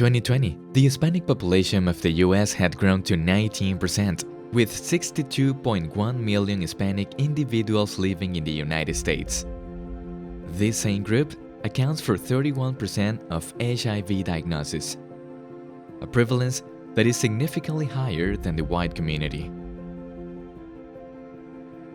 2020, the Hispanic population of the US had grown to 19%, with 62.1 million Hispanic individuals living in the United States. This same group accounts for 31% of HIV diagnoses, a prevalence that is significantly higher than the white community.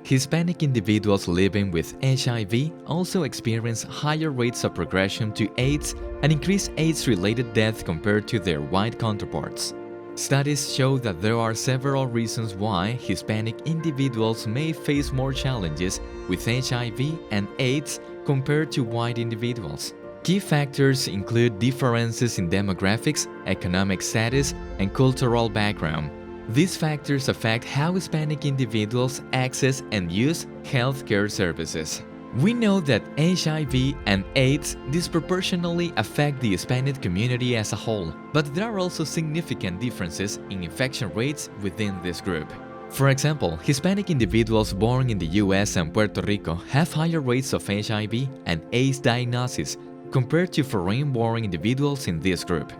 Hispanic individuals living with HIV also experience higher rates of progression to AIDS and increased AIDS-related death compared to their white counterparts. Studies show that there are several reasons why Hispanic individuals may face more challenges with HIV and AIDS compared to white individuals. Key factors include differences in demographics, economic status, and cultural background. These factors affect how Hispanic individuals access and use healthcare services. We know that HIV and AIDS disproportionately affect the Hispanic community as a whole, but there are also significant differences in infection rates within this group. For example, Hispanic individuals born in the US and Puerto Rico have higher rates of HIV and AIDS diagnosis compared to foreign-born individuals in this group.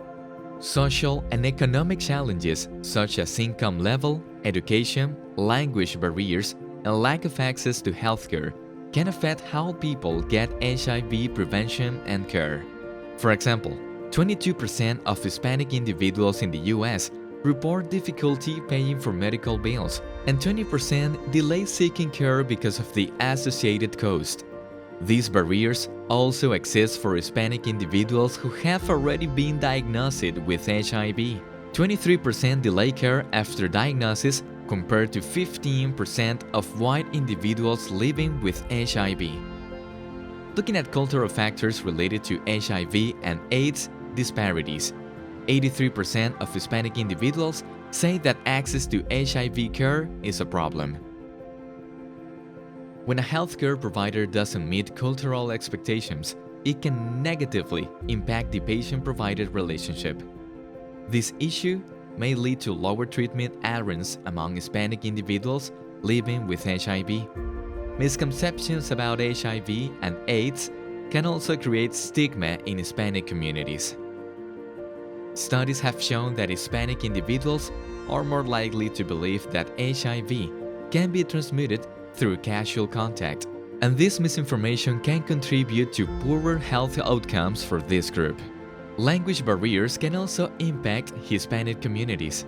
Social and economic challenges such as income level, education, language barriers, and lack of access to healthcare can affect how people get HIV prevention and care. For example, 22% of Hispanic individuals in the US report difficulty paying for medical bills, and 20% delay seeking care because of the associated cost. These barriers also exist for Hispanic individuals who have already been diagnosed with HIV. 23% delay care after diagnosis compared to 15% of white individuals living with HIV. Looking at cultural factors related to HIV and AIDS disparities, 83% of Hispanic individuals say that access to HIV care is a problem. When a healthcare provider doesn't meet cultural expectations, it can negatively impact the patient-provider relationship. This issue may lead to lower treatment adherence among Hispanic individuals living with HIV. Misconceptions about HIV and AIDS can also create stigma in Hispanic communities. Studies have shown that Hispanic individuals are more likely to believe that HIV can be transmitted through casual contact, and this misinformation can contribute to poorer health outcomes for this group. Language barriers can also impact Hispanic communities.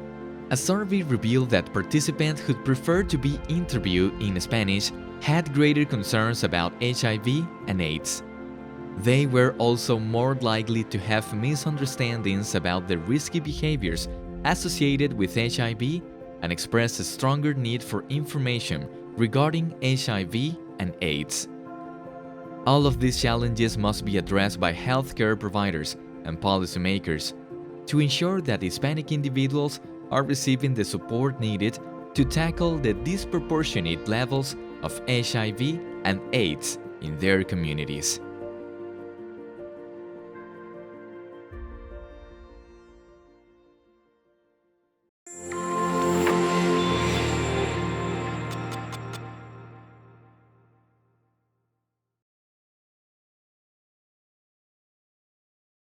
A survey revealed that participants who preferred to be interviewed in Spanish had greater concerns about HIV and AIDS. They were also more likely to have misunderstandings about the risky behaviors associated with HIV and express a stronger need for information regarding HIV and AIDS. All of these challenges must be addressed by healthcare providers and policymakers to ensure that Hispanic individuals are receiving the support needed to tackle the disproportionate levels of HIV and AIDS in their communities.